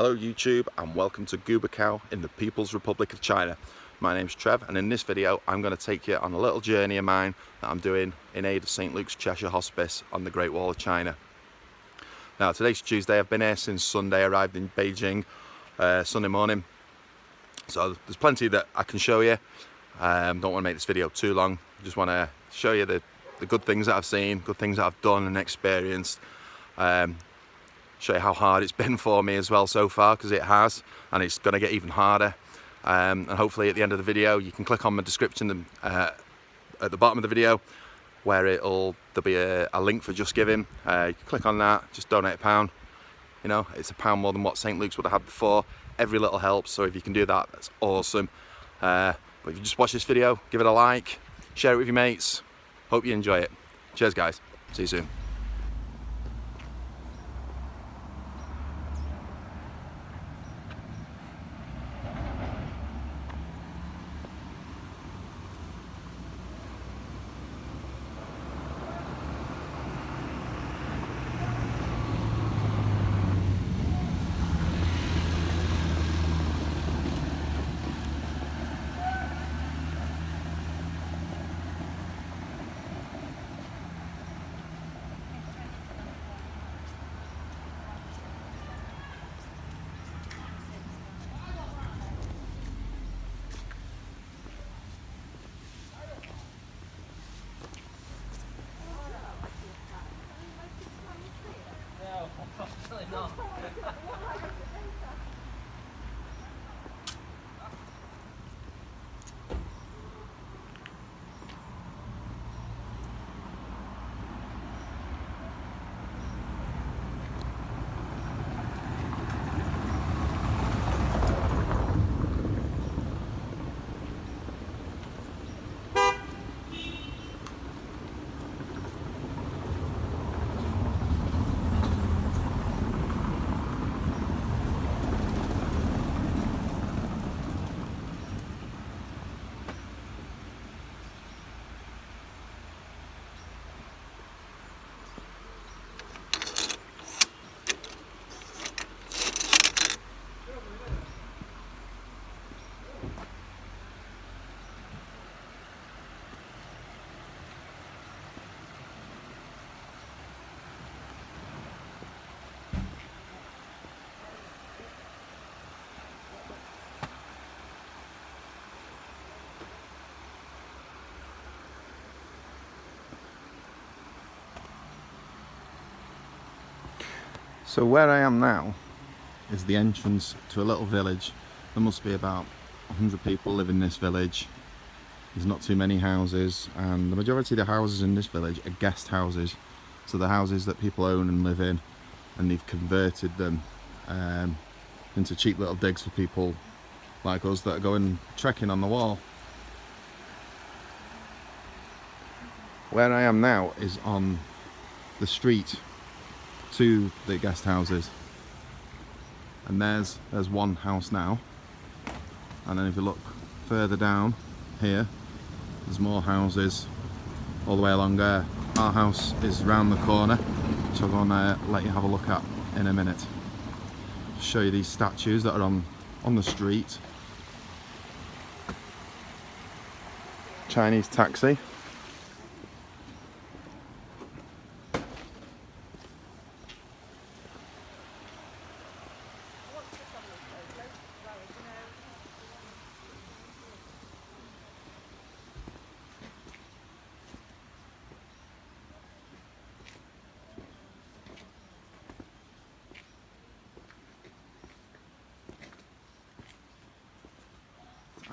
Hello YouTube and welcome to Gubacao in the People's Republic of China. My name's Trev and in this video I'm going to take you on a little journey of mine that I'm doing in aid of St Luke's Cheshire Hospice on the Great Wall of China. Now today's Tuesday, I've been here since Sunday, arrived in Beijing Sunday morning. So there's plenty that I can show you. Don't want to make this video too long, just want to show you the good things that I've seen, good things that I've done and experienced. Show you how hard it's been for me as well so far, because it has, and it's going to get even harder. And hopefully at the end of the video you can click on the description at the bottom of the video where there'll be a link for Just Giving. You can click on that, just donate £1. You know, it's £1 more than what St Luke's would have had before. Every little helps, so if you can do that, that's awesome. But if you just watch this video, give it a like, share it with your mates. Hope you enjoy it. Cheers guys, see you soon. So where I am now is the entrance to a little village. There must be about 100 people live in this village. There's not too many houses, and the majority of the houses in this village are guest houses. So the houses that people own and live in, and they've converted them into cheap little digs for people like us that are going trekking on the wall. Where I am now is on the street to the guest houses, and there's one house now, and then if you look further down here, there's more houses all the way along there. Our house is round the corner, which I'm gonna let you have a look at in a minute. Show you these statues that are on the street. Chinese taxi.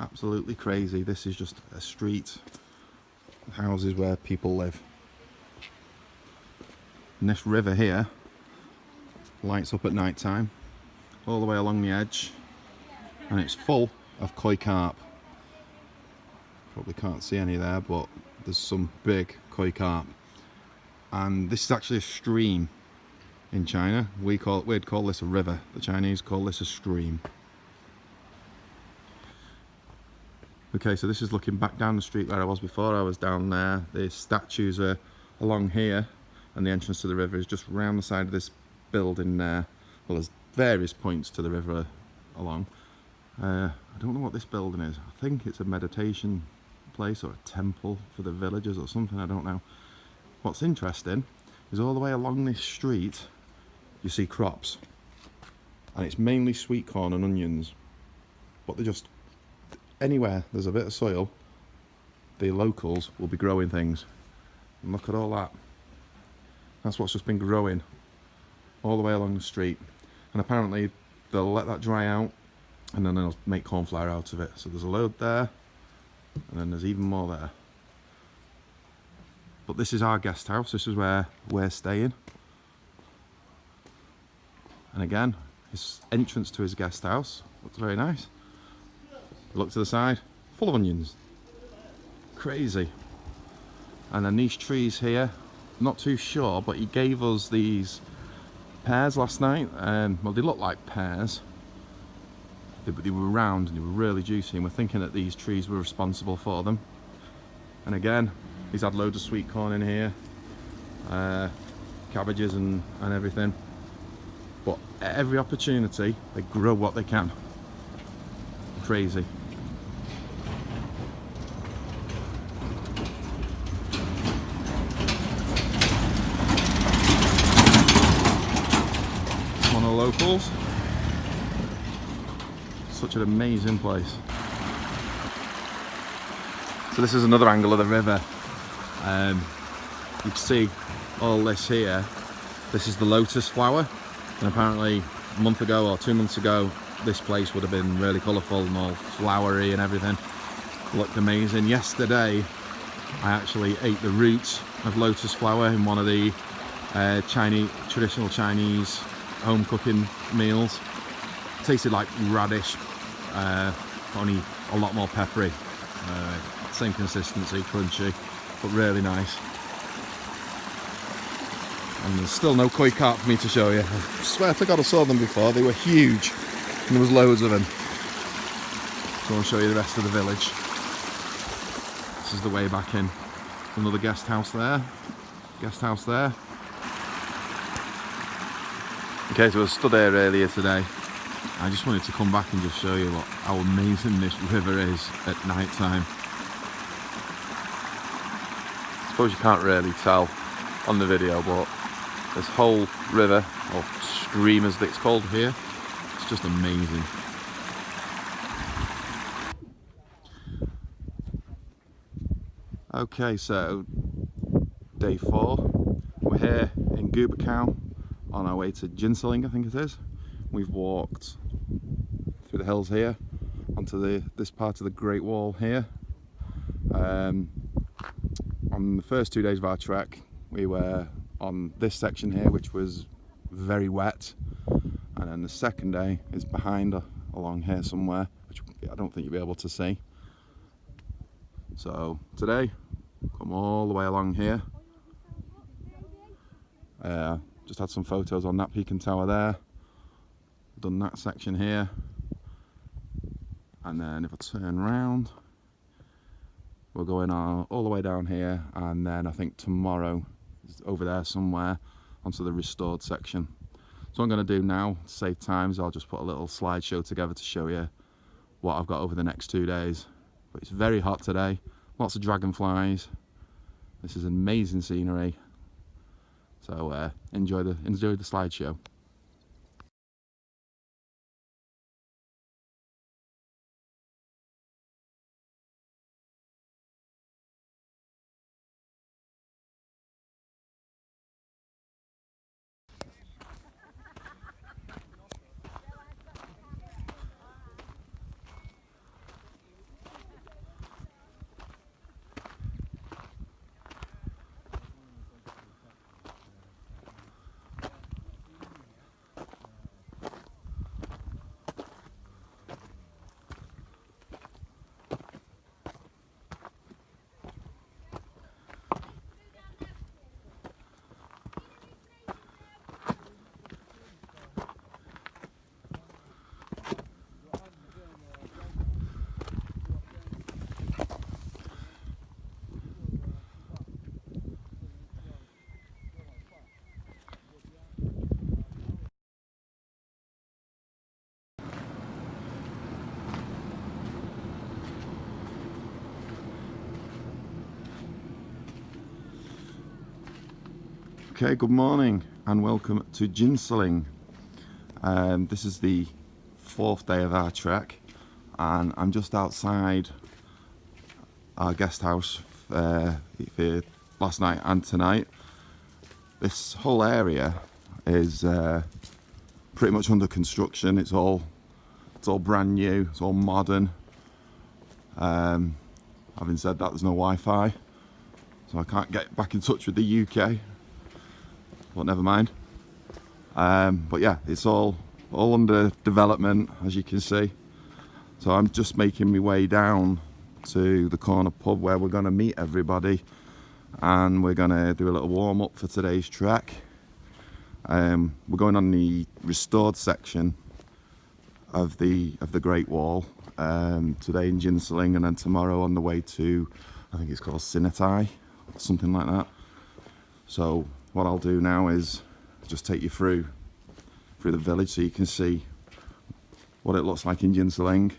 Absolutely crazy. This is just a street of houses where people live. And this river here lights up at night time all the way along the edge, and it's full of koi carp. Probably can't see any there, but there's some big koi carp. And this is actually a stream in China. We'd call this a river. The Chinese call this a stream. Okay, so this is looking back down the street where I was before. I was down there. The statues are along here, and the entrance to the river is just round the side of this building there. Well, there's various points to the river along. I don't know what this building is. I think it's a meditation place or a temple for the villagers or something, I don't know. What's interesting is all the way along this street you see crops, and it's mainly sweet corn and onions, but they're just anywhere there's a bit of soil, the locals will be growing things. And look at all that. That's what's just been growing all the way along the street, and apparently they'll let that dry out and then they'll make corn flour out of it. So there's a load there, and then there's even more there. But this is our guest house. This is where we're staying. And again, his entrance to his guest house looks very nice. Look to the side, full of onions. Crazy. And then these trees here, not too sure, but he gave us these pears last night. Well, they look like pears. They were round and they were really juicy, and we're thinking that these trees were responsible for them. And again, he's had loads of sweet corn in here, cabbages and everything. But at every opportunity, they grow what they can. Crazy. One of the locals. Such an amazing place. So this is another angle of the river. You can see all this here. This is the lotus flower, and apparently a month ago or 2 months ago this place would have been really colourful and all flowery and everything. Looked amazing. Yesterday I actually ate the roots of lotus flower in one of the traditional Chinese home cooking meals. Tasted like radish, only a lot more peppery. Same consistency, crunchy, but really nice. And there's still no koi carp for me to show you. I swear to God I saw them before. They were huge, and there was loads of them. So I'll show you the rest of the village. This is the way back in. Another guest house there. Guest house there. Okay, so I stood here earlier today. I just wanted to come back and just show you how amazing this river is at night time. I suppose you can't really tell on the video, but this whole river, or stream as it's called here, it's just amazing. Okay, so day 4. We're here in Gubacao on our way to Jinseling, I think it is. We've walked through the hills here onto this part of the Great Wall here. On the first 2 days of our trek, we were on this section here, which was very wet, and then the second day is behind along here somewhere, which I don't think you'll be able to see. So today, come all the way along here. Just had some photos on that peak and tower there. Done that section here, and then if I turn around, we're going all the way down here, and then I think tomorrow is over there somewhere onto the restored section. So what I'm going to do now to save time is I'll just put a little slideshow together to show you what I've got over the next 2 days. But it's very hot today, lots of dragonflies. This is amazing scenery. So enjoy the slideshow. Okay, good morning and welcome to Jinseling. This is the 4th day of our trek and I'm just outside our guest house for last night and tonight. This whole area is pretty much under construction. It's all brand new, it's all modern. Having said that, there's no Wi-Fi, so I can't get back in touch with the UK. But never mind. But yeah, it's all under development, as you can see. So I'm just making my way down to the corner pub where we're going to meet everybody, and we're going to do a little warm up for today's trek. We're going on the restored section of the Great Wall today in Jinseling, and then tomorrow on the way to, I think it's called Chinathe, something like that. So what I'll do now is just take you through the village so you can see what it looks like in Jinseling,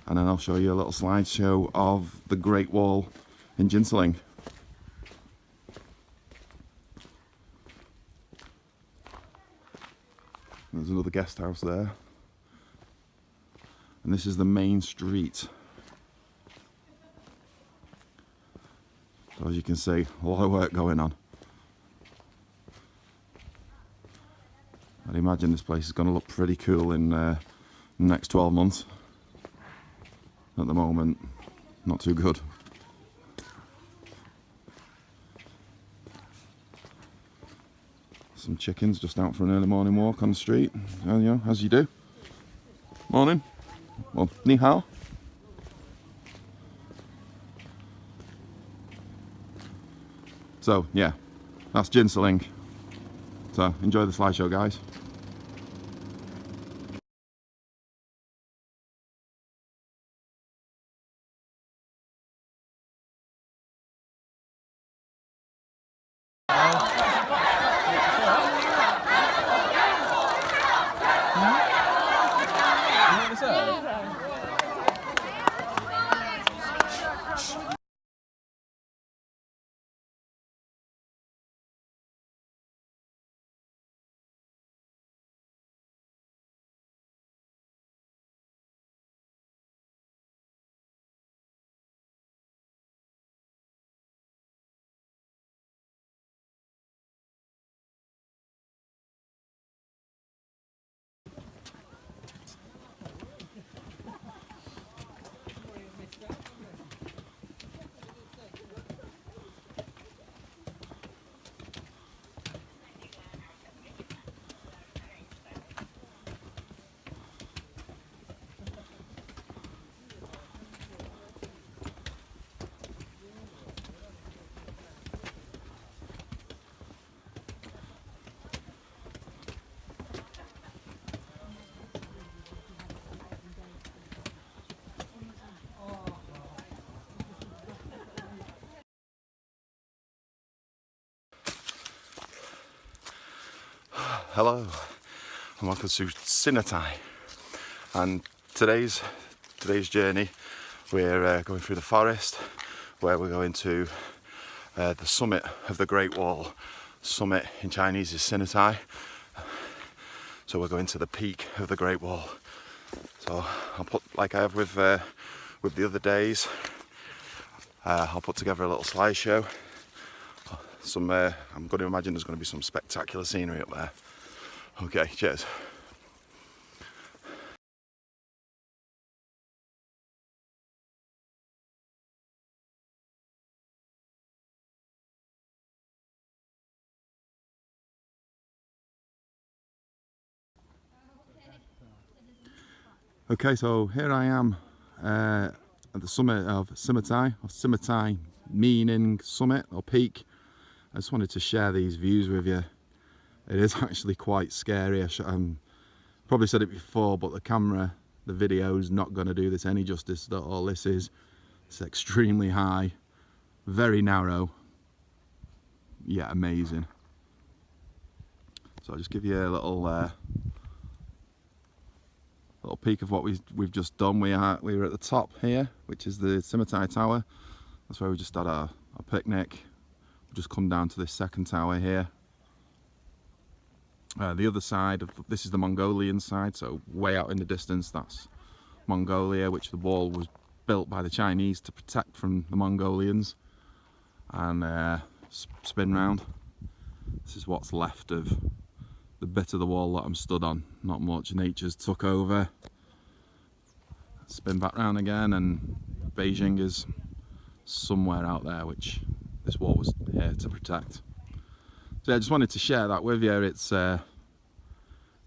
and then I'll show you a little slideshow of the Great Wall in Jinseling. There's another guest house there, and this is the main street. So as you can see, a lot of work going on. I'd imagine this place is going to look pretty cool in the next 12 months. At the moment, not too good. Some chickens just out for an early morning walk on the street, you know, as you do. Morning. Well, ni hao. So yeah, that's Jinseling. So enjoy the slideshow, guys. Hello and welcome to Chinathe. And today's journey, we're going through the forest where we're going to the summit of the Great Wall. Summit in Chinese is Chinathe. So we're going to the peak of the Great Wall. So I'll put, like I have with the other days, I'll put together a little slideshow. I'm going to imagine there's going to be some spectacular scenery up there. Okay, cheers. Okay, so here I am at the summit of Chinathe, or Chinathe meaning summit or peak. I just wanted to share these views with you. It is actually quite scary. I probably said it before, but the video is not going to do this any justice at all. This is, it's extremely high, very narrow, yeah, amazing. So I'll just give you a little peek of what we've just done. We were at the top here, which is the Chinathe Tower. That's where we just had our picnic. We've just come down to this second tower here. The other side of this is the Mongolian side, so way out in the distance that's Mongolia, which the wall was built by the Chinese to protect from the Mongolians. And spin round. This is what's left of the bit of the wall that I'm stood on. Not much. Nature's took over. Spin back round again, and Beijing is somewhere out there, which this wall was here to protect. So yeah, I just wanted to share that with you. It's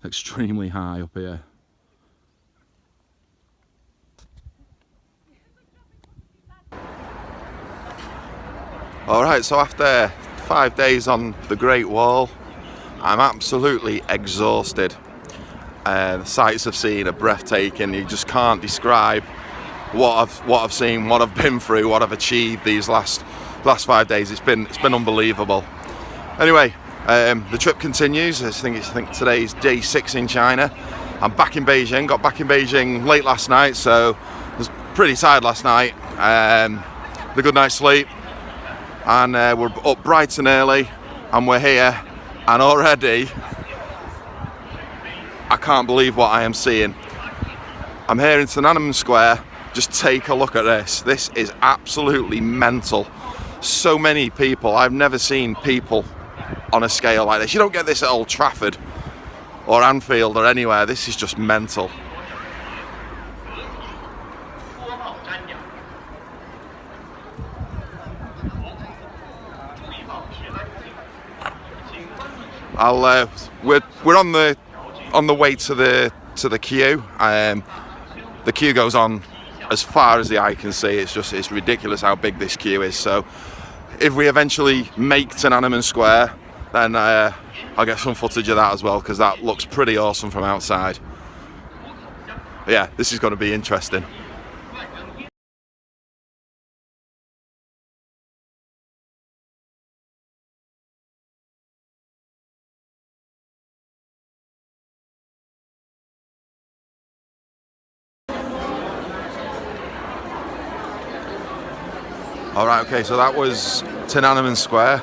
extremely high up here. Alright, so after 5 days on the Great Wall, I'm absolutely exhausted. The sights I've seen are breathtaking. You just can't describe what I've seen, what I've been through, what I've achieved these last 5 days. It's been unbelievable. Anyway, the trip continues. I think today's day 6 in China. I'm back in Beijing. Got back in Beijing late last night, so I was pretty tired last night. Had a good night's sleep, and we're up bright and early, and we're here, and already I can't believe what I am seeing. I'm here in Tiananmen Square. Just take a look at this. This is absolutely mental. So many people. I've never seen people on a scale like this. You don't get this at Old Trafford or Anfield or anywhere. This is just mental. We're on the way to the queue. The queue goes on as far as the eye can see. It's ridiculous how big this queue is. So if we eventually make Tiananmen Square, then I'll get some footage of that as well, because that looks pretty awesome from outside. But yeah, this is going to be interesting. Alright, okay, so that was Tiananmen Square,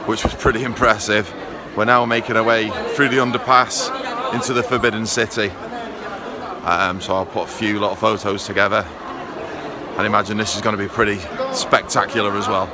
which was pretty impressive. We're now making our way through the underpass into the Forbidden City. So I'll put a few little photos together, and imagine this is going to be pretty spectacular as well.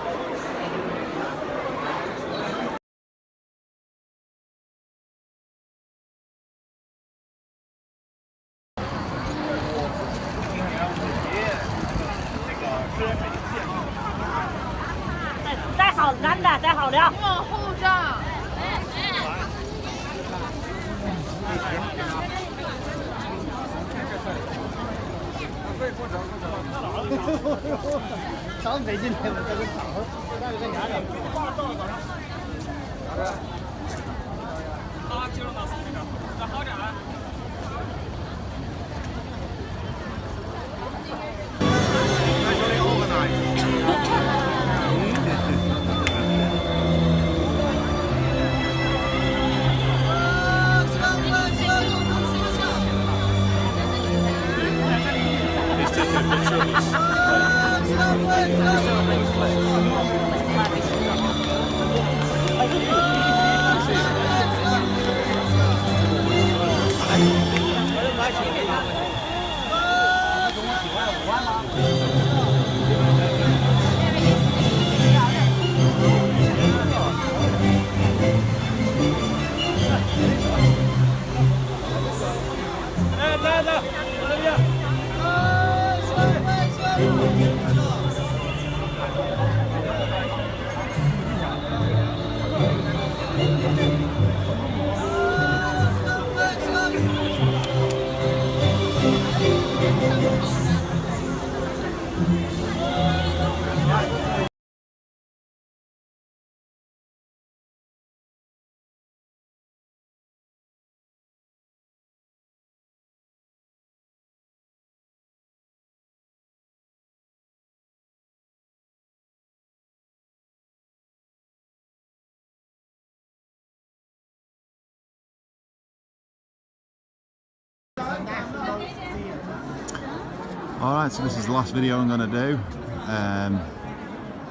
Alright, so this is the last video I'm going to do.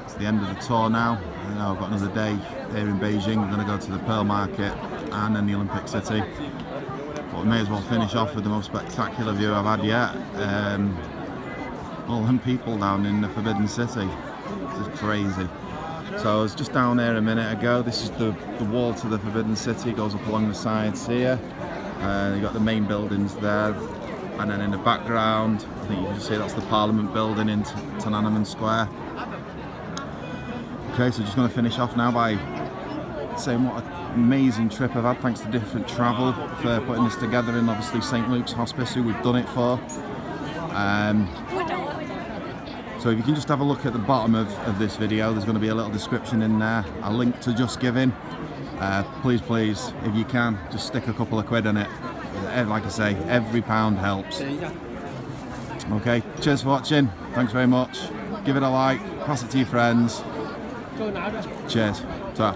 It's the end of the tour now. I've got another day here in Beijing. We're going to go to the Pearl Market and then the Olympic City. But we may as well finish off with the most spectacular view I've had yet. All them people down in the Forbidden City. This is crazy. So I was just down there a minute ago. This is the wall to the Forbidden City. It goes up along the sides here. You've got the main buildings there. And then in the background, I think you can see that's the Parliament building in Tiananmen Square. Okay, so just going to finish off now by saying what an amazing trip I've had, thanks to different travel for putting this together, and obviously St Luke's Hospice, who we've done it for. So if you can just have a look at the bottom of this video, there's going to be a little description in there, a link to Just Giving. Please, if you can, just stick a couple of quid in it. Like I say, every pound helps. Okay, cheers for watching, thanks very much. Give it a like, pass it to your friends. Cheers. Ta.